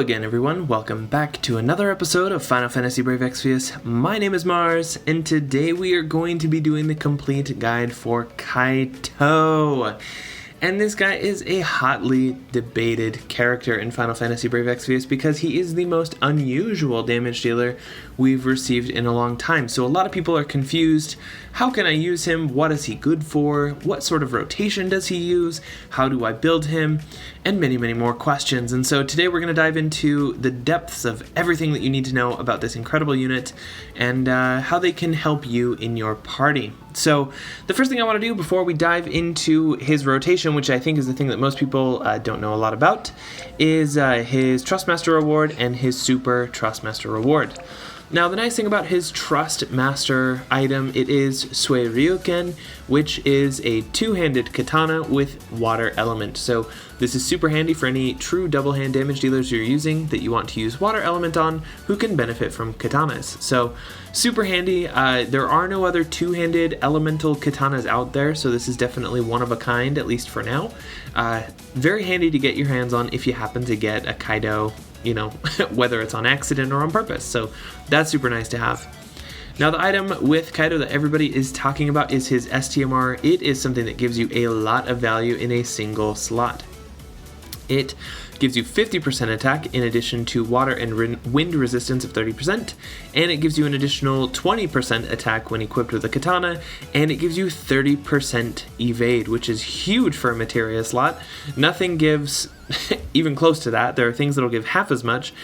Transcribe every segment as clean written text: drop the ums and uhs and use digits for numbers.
again, everyone. Welcome back to another episode of Final Fantasy Brave Exvius. My name is Mars, and today we are going to be doing the complete guide for Kaito. And this guy is a hotly debated character in Final Fantasy Brave Exvius because he is the most unusual damage dealer we've received in a long time. So a lot of people are confused. How can I use him? What is he good for? What sort of rotation does he use? How do I build him? And many, many more questions. And so today we're going to dive into the depths of everything that you need to know about this incredible unit and how they can help you in your party. So the first thing I want to do before we dive into his rotation, which I think is the thing that most people don't know a lot about, is his Trustmaster reward and his Super Trustmaster reward. Now, the nice thing about his Trust Master item, it is Sui Ryuken, which is a two-handed katana with water element. So this is super handy for any true double-hand damage dealers you're using that you want to use water element on who can benefit from katanas. So super handy. There are no other two-handed elemental katanas out there, so this is definitely one of a kind, at least for now. Very handy to get your hands on if you happen to get a Kaito, you know, whether it's on accident or on purpose. So that's super nice to have. Now, the item with Kaito that everybody is talking about is his STMR. It is something that gives you a lot of value in a single slot. It gives you 50% attack in addition to water and wind resistance of 30%, and it gives you an additional 20% attack when equipped with a katana, and it gives you 30% evade, which is huge for a materia slot. Nothing gives even close to that. There are things that'll give half as much,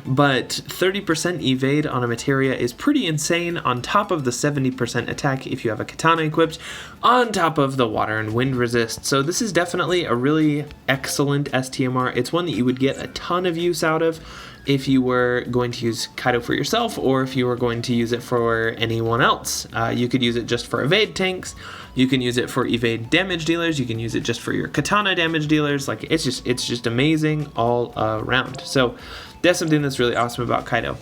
but 30% evade on a materia is pretty insane, on top of the 70% attack if you have a katana equipped, on top of the water and wind resist. So this is definitely a really excellent STMR. It's one that you would get a ton of use out of if you were going to use Kaito for yourself, or if you were going to use it for anyone else. You could use it just for evade tanks, you can use it for evade damage dealers, you can use it just for your katana damage dealers. Like, it's just amazing all around. So that's something that's really awesome about Kaito.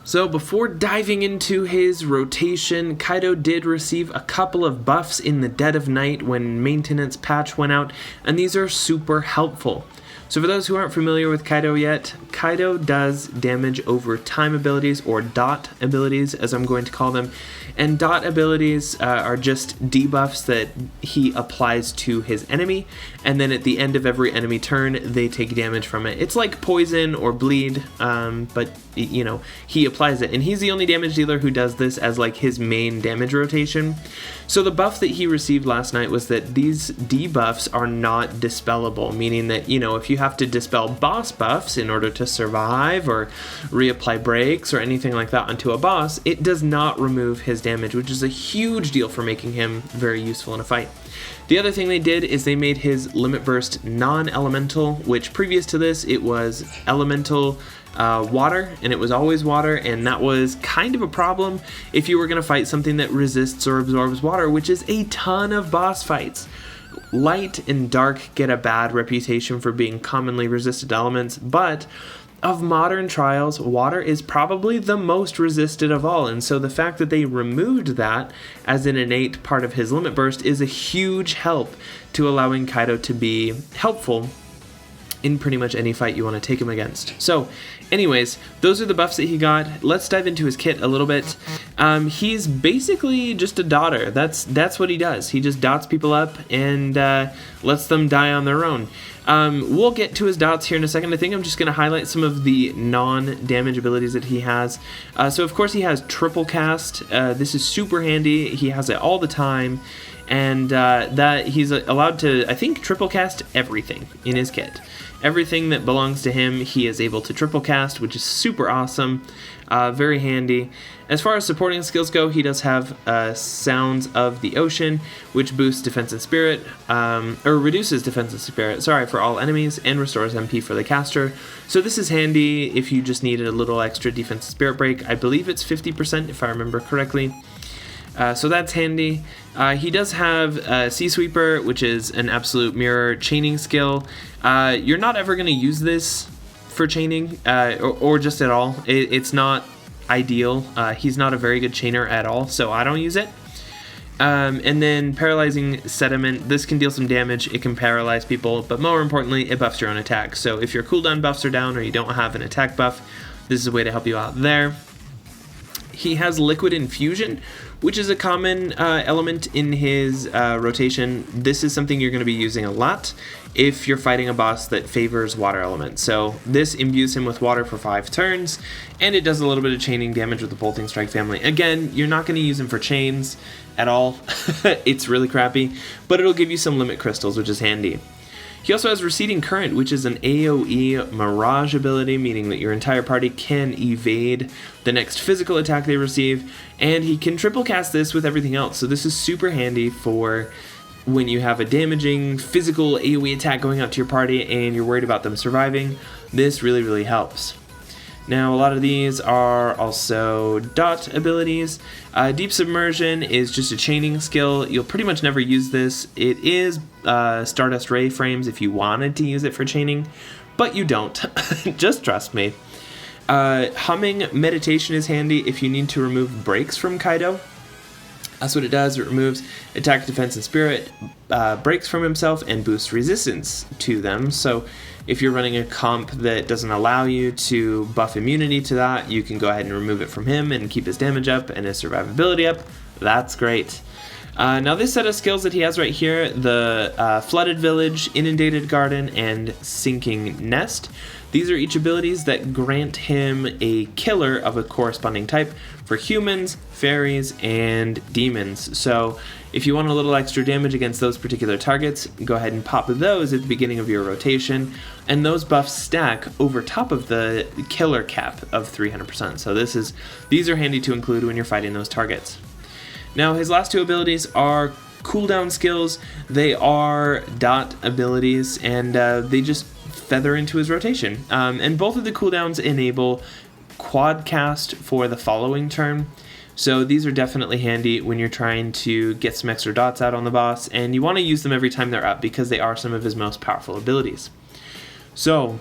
So before diving into his rotation, Kaito did receive a couple of buffs in the dead of night when maintenance patch went out, and these are super helpful. So for those who aren't familiar with Kaito yet, Kaito does damage over time abilities, or dot abilities as I'm going to call them. And dot abilities are just debuffs that he applies to his enemy, and then at the end of every enemy turn, they take damage from it. It's like poison or bleed, but you know, he applies it, and he's the only damage dealer who does this as like his main damage rotation. So the buff that he received last night was that these debuffs are not dispellable, meaning that, you know, if you have to dispel boss buffs in order to survive or reapply breaks or anything like that onto a boss, it does not remove his damage, which is a huge deal for making him very useful in a fight. The other thing they did is they made his limit burst non-elemental, which previous to this it was elemental water, and it was always water, and that was kind of a problem if you were going to fight something that resists or absorbs water, which is a ton of boss fights. Light and dark get a bad reputation for being commonly resisted elements, but of modern trials, water is probably the most resisted of all, and so the fact that they removed that as an innate part of his limit burst is a huge help to allowing Kaito to be helpful in pretty much any fight you want to take him against. So anyways, those are the buffs that he got. Let's dive into his kit a little bit. He's basically just a dotter. That's what he does. He just dots people up and lets them die on their own. We'll get to his dots here in a second. I think I'm just going to highlight some of the non-damage abilities that he has. So of course he has triple cast. This is super handy. He has it all the time. And that he's allowed to, I think, triple cast everything in his kit. Everything that belongs to him, he is able to triple cast, which is super awesome, very handy. As far as supporting skills go, he does have Sounds of the Ocean, which boosts defense and spirit, or reduces defense and spirit, for all enemies, and restores MP for the caster. So this is handy if you just needed a little extra defense and spirit break. I believe it's 50% if I remember correctly. So that's handy. He does have Sea Sweeper, which is an absolute mirror chaining skill. You're not ever going to use this for chaining, or just at all. It's not ideal. He's not a very good chainer at all, so I don't use it. And then Paralyzing Sediment. This can deal some damage. It can paralyze people, but more importantly, it buffs your own attack. So if your cooldown buffs are down or you don't have an attack buff, this is a way to help you out there. He has Liquid Infusion, which is a common element in his rotation. This is something you're going to be using a lot if you're fighting a boss that favors water element. So this imbues him with water for 5 turns, and it does a little bit of chaining damage with the Bolting Strike family. Again, you're not going to use him for chains at all. It's really crappy, but it'll give you some limit crystals, which is handy. He also has Receding Current, which is an AoE Mirage ability, meaning that your entire party can evade the next physical attack they receive, and he can triple cast this with everything else. So this is super handy for when you have a damaging physical AoE attack going out to your party and you're worried about them surviving. This really, really helps. Now, a lot of these are also dot abilities. Deep Submersion is just a chaining skill. You'll pretty much never use this. It is Stardust Ray frames if you wanted to use it for chaining, but you don't. Just trust me. Humming Meditation is handy if you need to remove breaks from Kaito. That's what it does. It removes attack, defense, and spirit breaks from himself and boosts resistance to them. So if you're running a comp that doesn't allow you to buff immunity to that, you can go ahead and remove it from him and keep his damage up and his survivability up. That's great. Now this set of skills that he has right here, the Flooded Village, Inundated Garden, and Sinking Nest. These are each abilities that grant him a killer of a corresponding type for humans, fairies, and demons. So if you want a little extra damage against those particular targets, go ahead and pop those at the beginning of your rotation, and those buffs stack over top of the killer cap of 300%. So these are handy to include when you're fighting those targets. Now his last 2 abilities are cooldown skills. They are dot abilities, and they just feather into his rotation. And both of the cooldowns enable quadcast for the following turn. So these are definitely handy when you're trying to get some extra dots out on the boss, and you want to use them every time they're up because they are some of his most powerful abilities. So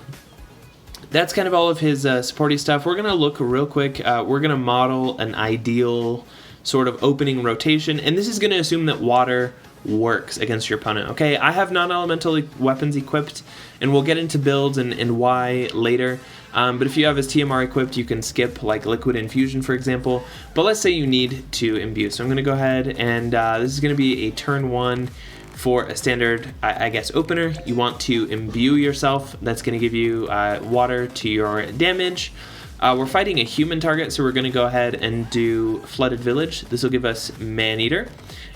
that's kind of all of his supporty stuff. We're going to look real quick. We're going to model an ideal sort of opening rotation, and this is going to assume that water works against your opponent. Okay, I have non-elemental weapons equipped, and we'll get into builds and why later. But if you have his TMR equipped, you can skip like Liquid Infusion, for example. But let's say you need to imbue. So I'm going to go ahead, and this is going to be a turn 1 for a standard, I guess, opener. You want to imbue yourself. That's going to give you water to your damage. We're fighting a human target, so we're going to go ahead and do Flooded Village. This will give us Man-Eater,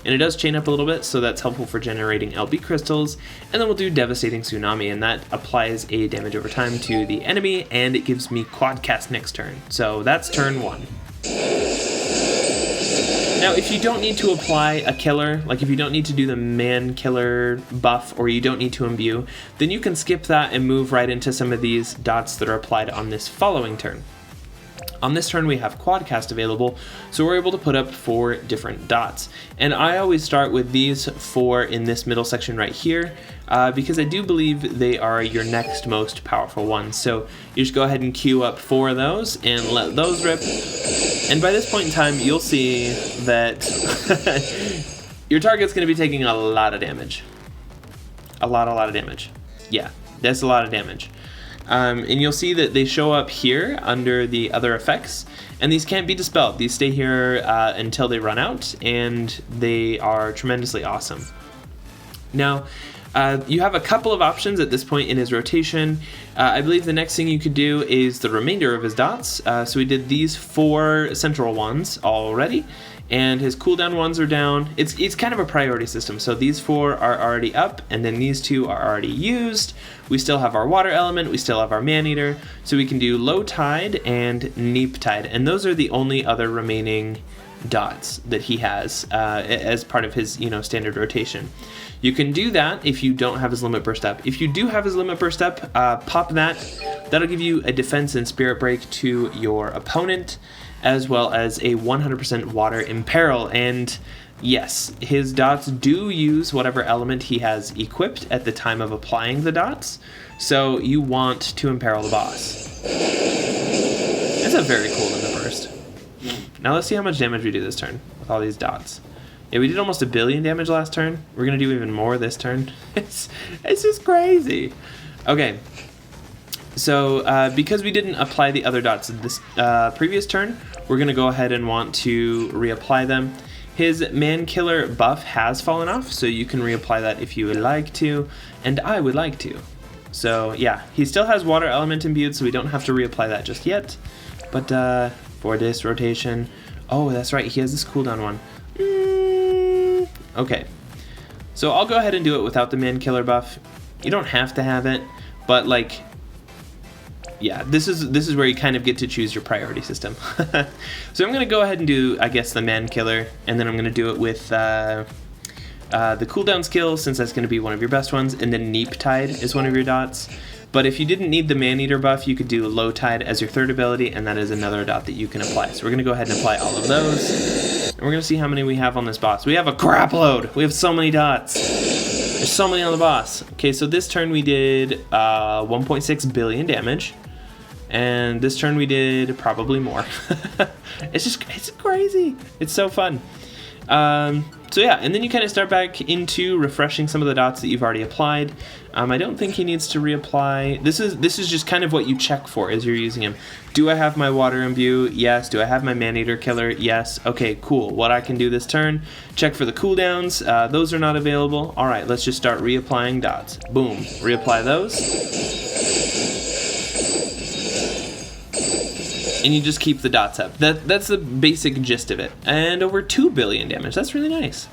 and it does chain up a little bit, so that's helpful for generating LB crystals. And then we'll do Devastating Tsunami, and that applies a damage over time to the enemy, and it gives me Quadcast next turn. So that's turn 1. Now, if you don't need to apply a killer, like if you don't need to do the man killer buff or you don't need to imbue, then you can skip that and move right into some of these dots that are applied on this following turn. On this turn, we have Quadcast available, so we're able to put up 4 different dots. And I always start with these 4 in this middle section right here, because I do believe they are your next most powerful ones. So you just go ahead and queue up 4 of those and let those rip. And by this point in time, you'll see that your target's going to be taking a lot of damage. A lot of damage. Yeah, that's a lot of damage. And you'll see that they show up here under the other effects, and these can't be dispelled. These stay here until they run out, and they are tremendously awesome. Now, you have a couple of options at this point in his rotation. I believe the next thing you could do is the remainder of his dots. So we did these 4 central ones already, and his cooldown ones are down. It's kind of a priority system. So these 4 are already up, and then these 2 are already used. We still have our water element, we still have our Man-Eater, so we can do Low Tide and Neap Tide, and those are the only other remaining dots that he has as part of his standard rotation. You can do that if you don't have his Limit Burst up. If you do have his Limit Burst up, pop that. That'll give you a defense and spirit break to your opponent, as well as a 100% water imperil. And yes, his dots do use whatever element he has equipped at the time of applying the dots, so you want to imperil the boss. That's a very cool Limit Burst. Now let's see how much damage we do this turn with all these dots. Yeah, we did almost 1 billion damage last turn. We're going to do even more this turn. It's just crazy. Okay. So, because we didn't apply the other dots this previous turn, we're going to go ahead and want to reapply them. His man killer buff has fallen off, so you can reapply that if you would like to, and I would like to. So yeah, he still has water element imbued, so we don't have to reapply that just yet. But for this rotation, oh, that's right, he has this cooldown one. Okay, so I'll go ahead and do it without the man killer buff. You don't have to have it, but like, yeah, this is where you kind of get to choose your priority system. So I'm gonna go ahead and do, I guess, the man killer, and then I'm gonna do it with the cooldown skill, since that's gonna be one of your best ones, and then Neep Tide is one of your dots. But if you didn't need the Man-Eater buff, you could do Low Tide as your third ability, and that is another dot that you can apply. So we're gonna go ahead and apply all of those, and we're gonna see how many we have on this boss. We have a crap load. We have so many dots. There's so many on the boss. Okay, so this turn we did 1.6 billion damage. And this turn we did probably more. It's crazy. It's so fun. So yeah, and then you kind of start back into refreshing some of the dots that you've already applied. I don't think he needs to reapply. This is just kind of what you check for as you're using him. Do I have my water imbue? Yes. Do I have my man-eater killer? Yes. Okay, cool. What I can do this turn, check for the cooldowns. Those are not available. All right, let's just start reapplying dots. Boom, reapply those. And you just keep the dots up. That's the basic gist of it. And over 2 billion damage. That's really nice.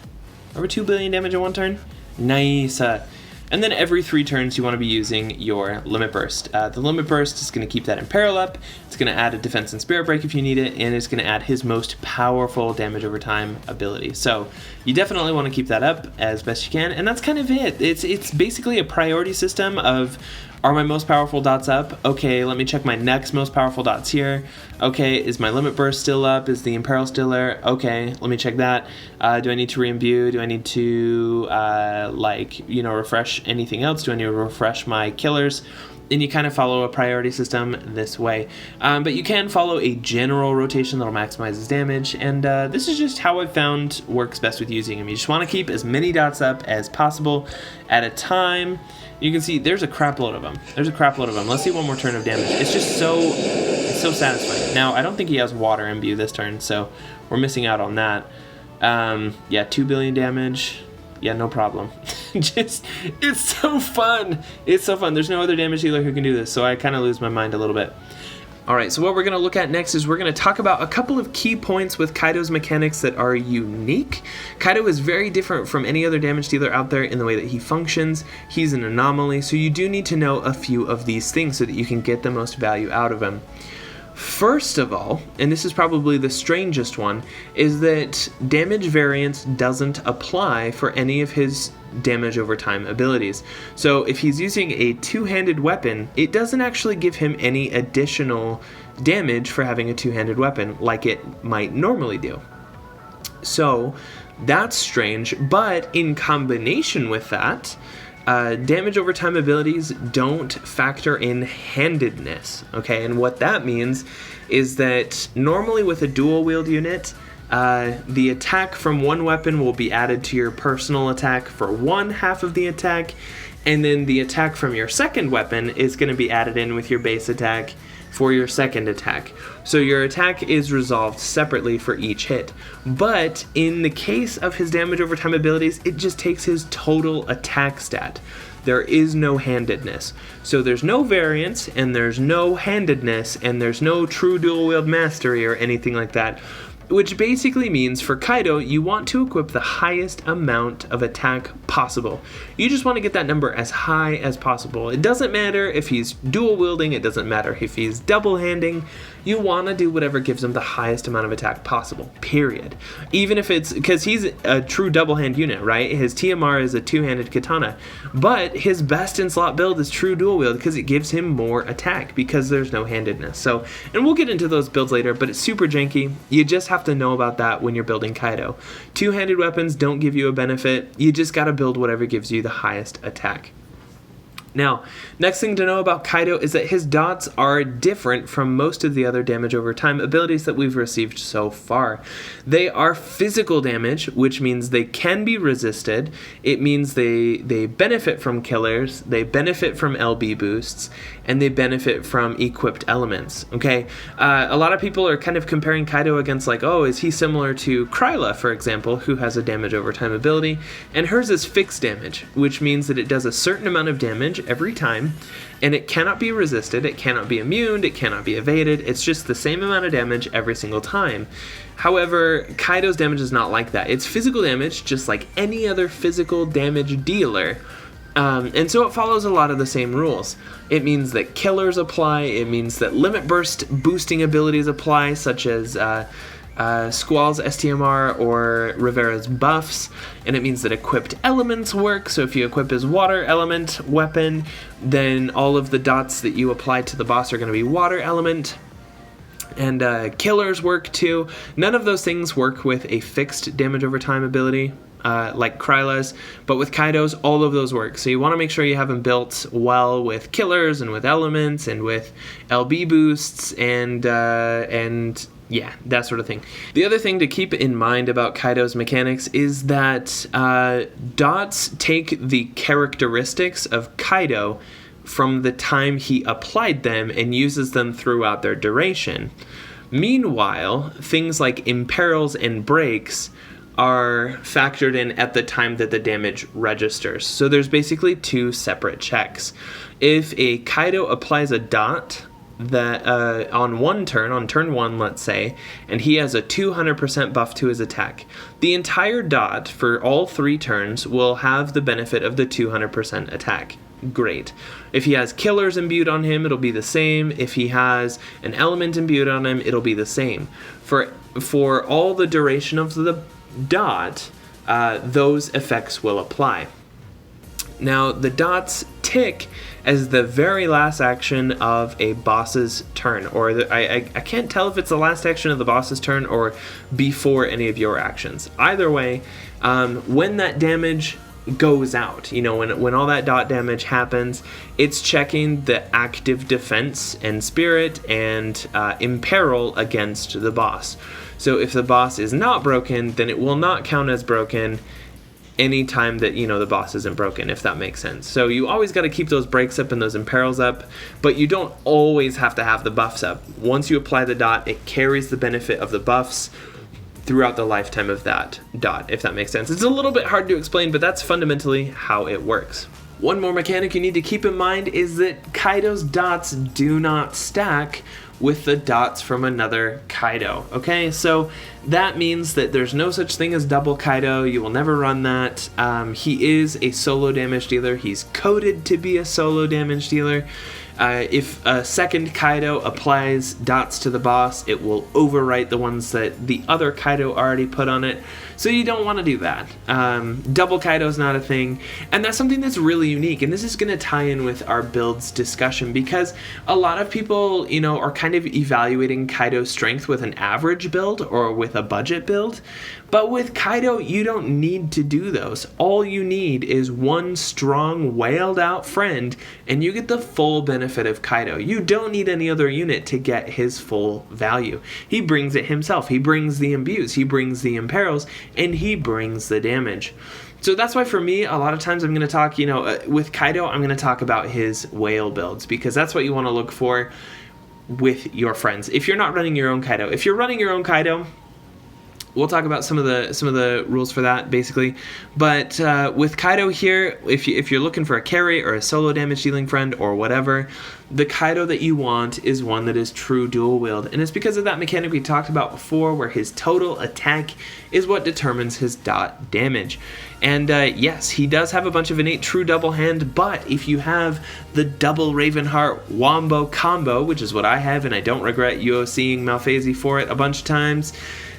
Over 2 billion damage in one turn. Nice. And then every 3 turns you want to be using your Limit Burst. The Limit Burst is going to keep that Imperil up. It's going to add a Defense and Spirit Break if you need it. And it's going to add his most powerful damage over time ability. So you definitely want to keep that up as best you can. And that's kind of it. It's basically a priority system of, are my most powerful dots up? Okay, let me check my next most powerful dots here. Okay, is my Limit Burst still up? Is the Imperil still there? Okay, let me check that. Do I need to re-imbue? Do I need to, refresh anything else? Do I need to refresh my killers? And you kind of follow a priority system this way. But you can follow a general rotation that'll maximize his damage, and this is just how I've found works best with using him. You just want to keep as many dots up as possible at a time. You can see there's a crap load of them. Let's see one more turn of damage. It's just so satisfying. Now, I don't think he has water imbue this turn, so we're missing out on that. Yeah, 2 billion damage. Yeah, no problem. It's so fun. It's so fun. There's no other damage dealer who can do this, so I kind of lose my mind a little bit. Alright, so what we're going to look at next is we're going to talk about a couple of key points with Kaito's mechanics that are unique. Kaito is very different from any other damage dealer out there in the way that he functions. He's an anomaly, so you do need to know a few of these things so that you can get the most value out of him. First of all, and this is probably the strangest one, is that damage variance doesn't apply for any of his damage over time abilities. So if he's using a two-handed weapon, it doesn't actually give him any additional damage for having a two-handed weapon like it might normally do. So that's strange, but in combination with that, damage over time abilities don't factor in handedness, okay? And what that means is that normally with a dual wield unit, the attack from one weapon will be added to your personal attack for one half of the attack, and then the attack from your second weapon is going to be added in with your base attack for your second attack. So your attack is resolved separately for each hit. But in the case of his damage over time abilities, it just takes his total attack stat. There is no handedness. So there's no variance, and there's no handedness, and there's no true dual wield mastery or anything like that. Which basically means for Kaito, you want to equip the highest amount of attack possible. You just want to get that number as high as possible. It doesn't matter if he's dual wielding, it doesn't matter if he's double handing. You want to do whatever gives him the highest amount of attack possible, period. Even if it's, because he's a true double hand unit, right? His TMR is a two-handed katana, but his best in slot build is true dual wield because it gives him more attack because there's no handedness. So, and we'll get into those builds later, but it's super janky. You just have to know about that when you're building Kaito. Two-handed weapons don't give you a benefit. You just got to build whatever gives you the highest attack. Now, next thing to know about Kaito is that his dots are different from most of the other damage over time abilities that we've received so far. They are physical damage, which means they can be resisted. It means they benefit from killers, they benefit from LB boosts, and they benefit from equipped elements. Okay, a lot of people are kind of comparing Kaito against like, oh, is he similar to Kryla, for example, who has a damage over time ability, and hers is fixed damage, which means that it does a certain amount of damage every time, and it cannot be resisted, it cannot be immune, it cannot be evaded. It's just the same amount of damage every single time. However, Kaito's damage is not like that. It's physical damage, just like any other physical damage dealer. And so it follows a lot of the same rules. It means that killers apply, it means that limit burst boosting abilities apply, such as Squall's STMR or Rivera's buffs, and it means that equipped elements work. So if you equip his water element weapon, then all of the dots that you apply to the boss are going to be water element. And killers work too. None of those things work with a fixed damage over time ability like Kryla's, but with Kaito's, all of those work. So you want to make sure you have them built well with killers and with elements and with LB boosts and yeah, that sort of thing. The other thing to keep in mind about Kaito's mechanics is that dots take the characteristics of Kaito from the time he applied them and uses them throughout their duration. Meanwhile, things like imperils and breaks are factored in at the time that the damage registers. So there's basically two separate checks. If a Kaito applies a dot that on turn one, let's say, and he has a 200% buff to his attack, the entire dot for all 3 turns will have the benefit of the 200% attack. Great. If he has killers imbued on him, it'll be the same. If he has an element imbued on him, it'll be the same. For all the duration of the dot, those effects will apply. Now, the dots tick as the very last action of a boss's turn, or I can't tell if it's the last action of the boss's turn or before any of your actions. Either way, when that damage goes out, you know, when all that dot damage happens, it's checking the active defense and spirit and imperil against the boss. So if the boss is not broken, then it will not count as broken anytime that, you know, the boss isn't broken, if that makes sense. So you always got to keep those breaks up and those imperils up, but you don't always have to have the buffs up. Once you apply the dot, it carries the benefit of the buffs throughout the lifetime of that dot, if that makes sense. It's a little bit hard to explain, but that's fundamentally how it works. One more mechanic you need to keep in mind is that Kaito's dots do not stack with the dots from another Kaito. Okay, so that means that there's no such thing as double Kaito. You will never run that. He is a solo damage dealer. He's coded to be a solo damage dealer. If a second Kaito applies dots to the boss, it will overwrite the ones that the other Kaito already put on it. So you don't want to do that. Double Kaito is not a thing, and that's something that's really unique. And this is going to tie in with our builds discussion, because a lot of people, you know, are kind of evaluating Kaito's strength with an average build or with a budget build. But with Kaito, you don't need to do those. All you need is one strong, wailed out friend, and you get the full benefit of Kaito. You don't need any other unit to get his full value. He brings it himself. He brings the imbues, he brings the imperils, and he brings the damage. So that's why for me, a lot of times I'm going to talk, you know, with Kaito, I'm going to talk about his whale builds, because that's what you want to look for with your friends. If you're not running your own Kaito, if you're running your own Kaito, we'll talk about some of the rules for that, basically. But with Kaito here, if you're looking for a carry or a solo damage dealing friend or whatever, the Kaito that you want is one that is true dual wield. And it's because of that mechanic we talked about before, where his total attack is what determines his dot damage. And yes, he does have a bunch of innate true double hand, but if you have the double Ravenheart Wombo combo, which is what I have, and I don't regret UOCing Malphasey for it a bunch of times,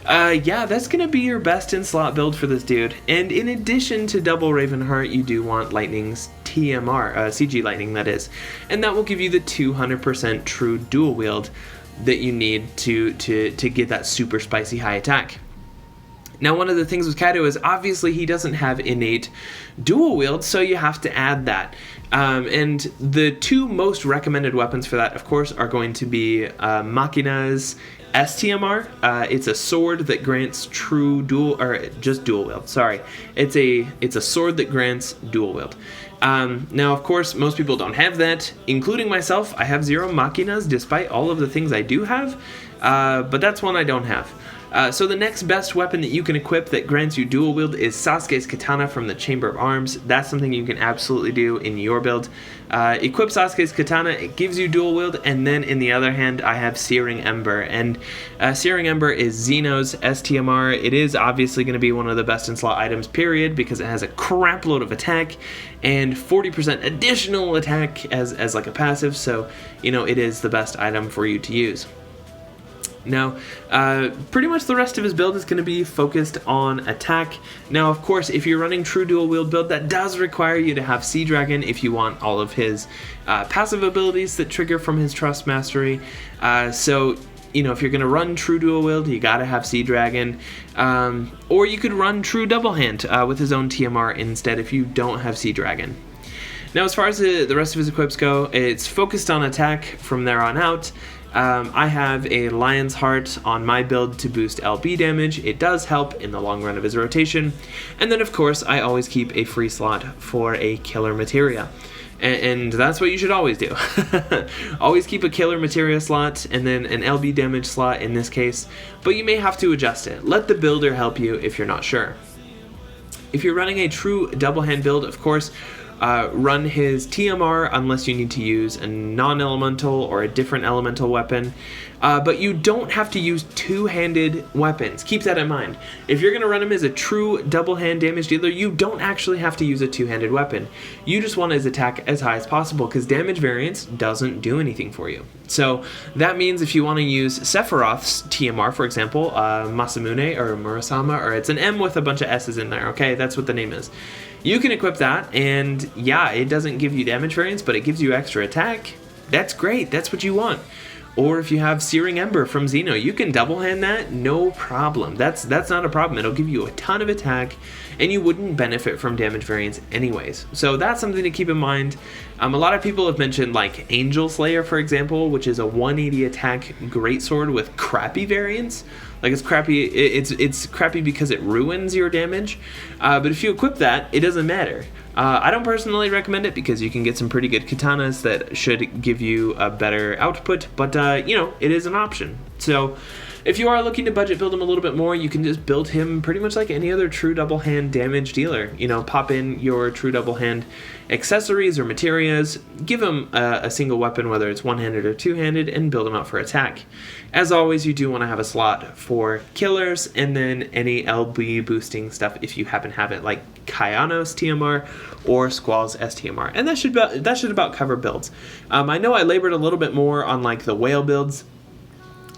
yeah, that's going to be your best in-slot build for this dude. And in addition to double Ravenheart, you do want Lightning's TMR, CG Lightning that is. And that will give you the 200% true dual wield that you need to get that super spicy high attack. Now, one of the things with Kaito is obviously he doesn't have innate dual wield, so you have to add that. And the two most recommended weapons for that, of course, are going to be Machina's STMR. It's a sword that grants true dual, or just dual wield. Sorry, it's a sword that grants dual wield. Now, of course, most people don't have that, including myself. I have 0 Machinas, despite all of the things I do have, but that's one I don't have. So the next best weapon that you can equip that grants you dual wield is Sasuke's Katana from the Chamber of Arms. That's something you can absolutely do in your build. Equip Sasuke's Katana, it gives you dual wield, and then in the other hand I have Searing Ember. And Searing Ember is Zeno's STMR. It is obviously going to be one of the best in slot items, period, because it has a crap load of attack and 40% additional attack as like a passive, so you know it is the best item for you to use. Now, pretty much the rest of his build is going to be focused on attack. Now, of course, if you're running true dual wield build, that does require you to have Sea Dragon if you want all of his passive abilities that trigger from his Trust Mastery. So, you know, if you're going to run true dual wield, you got to have Sea Dragon. Or you could run true double hand with his own TMR instead if you don't have Sea Dragon. Now, as far as the rest of his equips go, it's focused on attack from there on out. I have a Lion's Heart on my build to boost LB damage. It does help in the long run of his rotation. And then, of course, I always keep a free slot for a Killer Materia. And that's what you should always do. Always keep a Killer Materia slot and then an LB damage slot in this case. But you may have to adjust it. Let the builder help you if you're not sure. If you're running a true double hand build, of course, run his TMR unless you need to use a non-elemental or a different elemental weapon. But you don't have to use two-handed weapons. Keep that in mind. If you're going to run him as a true double-hand damage dealer, you don't actually have to use a two-handed weapon. You just want his attack as high as possible because damage variance doesn't do anything for you. So that means if you want to use Sephiroth's TMR, for example, Masamune or Murasama, or it's an M with a bunch of S's in there, okay? That's what the name is. You can equip that, and yeah, it doesn't give you damage variance, but it gives you extra attack. That's great. That's what you want. Or if you have Searing Ember from Zeno, you can double hand that, no problem. That's not a problem. It'll give you a ton of attack, and you wouldn't benefit from damage variance anyways. So that's something to keep in mind. A lot of people have mentioned like Angel Slayer, for example, which is a 180 attack greatsword with crappy variance. Like it's crappy. It's crappy because it ruins your damage. But if you equip that, it doesn't matter. I don't personally recommend it because you can get some pretty good katanas that should give you a better output, but you know, it is an option. So if you are looking to budget build him a little bit more, you can just build him pretty much like any other true double hand damage dealer. You know, pop in your true double hand accessories or materias, give him a single weapon, whether it's one-handed or two-handed, and build him up for attack. As always, you do want to have a slot for killers and then any LB boosting stuff if you happen to have it, like Kayano's TMR or Squall's STMR. And that should about cover builds. I know I labored a little bit more on like the whale builds.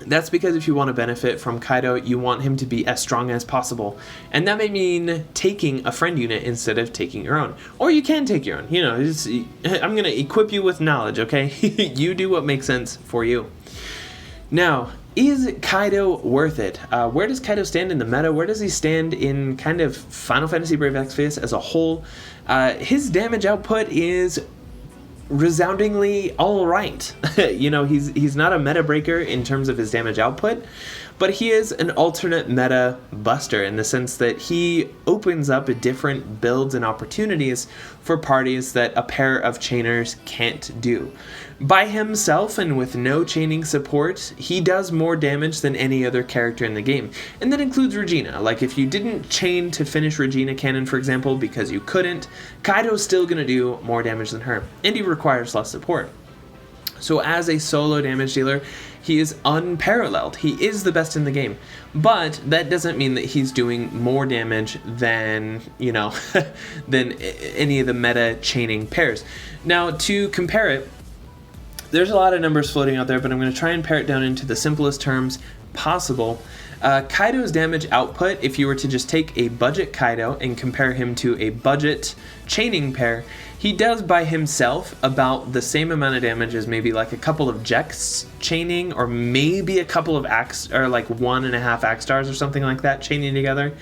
That's because if you want to benefit from Kaito, you want him to be as strong as possible. And that may mean taking a friend unit instead of taking your own. Or you can take your own. You know, I'm going to equip you with knowledge, okay? You do what makes sense for you. Now, is Kaito worth it? Where does Kaito stand in the meta? Where does he stand in kind of Final Fantasy Brave Exvius as a whole? His damage output is resoundingly all right. You know, he's not a meta breaker in terms of his damage output, but he is an alternate meta buster in the sense that he opens up different builds and opportunities for parties that a pair of chainers can't do. By himself and with no chaining support, he does more damage than any other character in the game. And that includes Regina. Like if you didn't chain to finish Regina Cannon, for example, because you couldn't, Kaito's still going to do more damage than her, and he requires less support. So as a solo damage dealer, he is unparalleled. He is the best in the game. But that doesn't mean that he's doing more damage than, you know, than any of the meta chaining pairs. Now, to compare it, there's a lot of numbers floating out there, but I'm going to try and pare it down into the simplest terms possible. Kaito's damage output, if you were to just take a budget Kaito and compare him to a budget chaining pair, he does by himself about the same amount of damage as maybe like a couple of Jeks chaining, or maybe a couple of Axe, or like 1.5 Axe stars or something like that chaining together.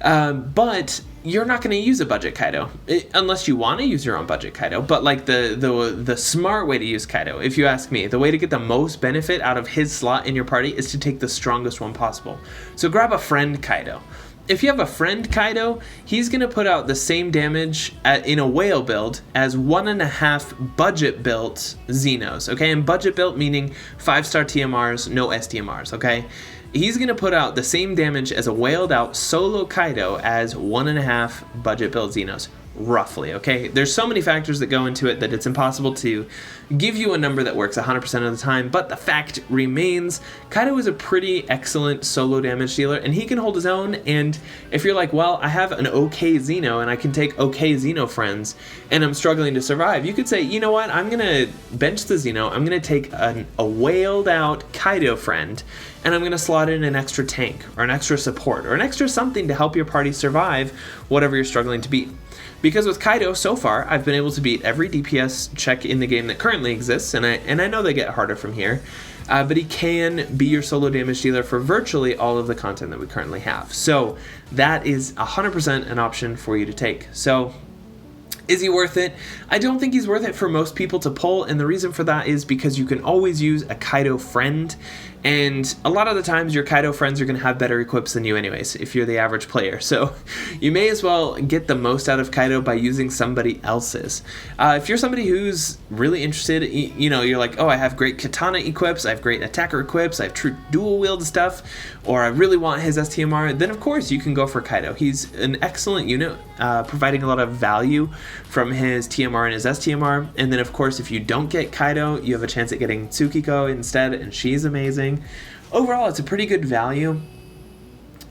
But you're not going to use a budget Kaito unless you want to use your own budget Kaito. But like the smart way to use Kaito, if you ask me, the way to get the most benefit out of his slot in your party is to take the strongest one possible. So grab a friend Kaito. If you have a friend Kaito, he's going to put out the same damage in a whale build as 1.5 budget built Xenos, okay? And budget built meaning 5-star TMRs, no STMRs, okay? He's going to put out the same damage as a whaled out solo Kaito as 1.5 budget built Xenos, roughly, okay? There's so many factors that go into it that it's impossible to give you a number that works 100% of the time, but the fact remains, Kaito is a pretty excellent solo damage dealer, and he can hold his own. And if you're like, well, I have an okay Xeno, and I can take okay Xeno friends, and I'm struggling to survive, you could say, you know what, I'm going to bench the Xeno, I'm going to take a whaled out Kaito friend, and I'm going to slot in an extra tank, or an extra support, or an extra something to help your party survive whatever you're struggling to beat. Because with Kaito, so far, I've been able to beat every DPS check in the game that currently exists, and I know they get harder from here, but he can be your solo damage dealer for virtually all of the content that we currently have. So that is 100% an option for you to take. So is he worth it? I don't think he's worth it for most people to pull, and the reason for that is because you can always use a Kaito friend, and a lot of the times your Kaito friends are going to have better equips than you anyways, if you're the average player. So you may as well get the most out of Kaito by using somebody else's. If you're somebody who's really interested, you know, you're like, oh, I have great katana equips, I have great attacker equips, I have true dual wield stuff, or I really want his STMR, then of course you can go for Kaito. He's an excellent unit, providing a lot of value from his TMR and his STMR. And then of course, if you don't get Kaito, you have a chance at getting Tsukiko instead, and she's amazing. Overall, it's a pretty good value,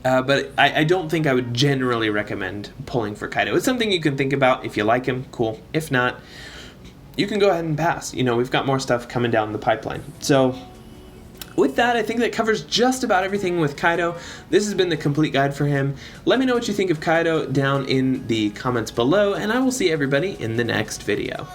but I don't think I would generally recommend pulling for Kaito. It's something you can think about. If you like him, cool. If not, you can go ahead and pass. You know, we've got more stuff coming down the pipeline. So with that, I think that covers just about everything with Kaito. This has been the complete guide for him. Let me know what you think of Kaito down in the comments below, and I will see everybody in the next video.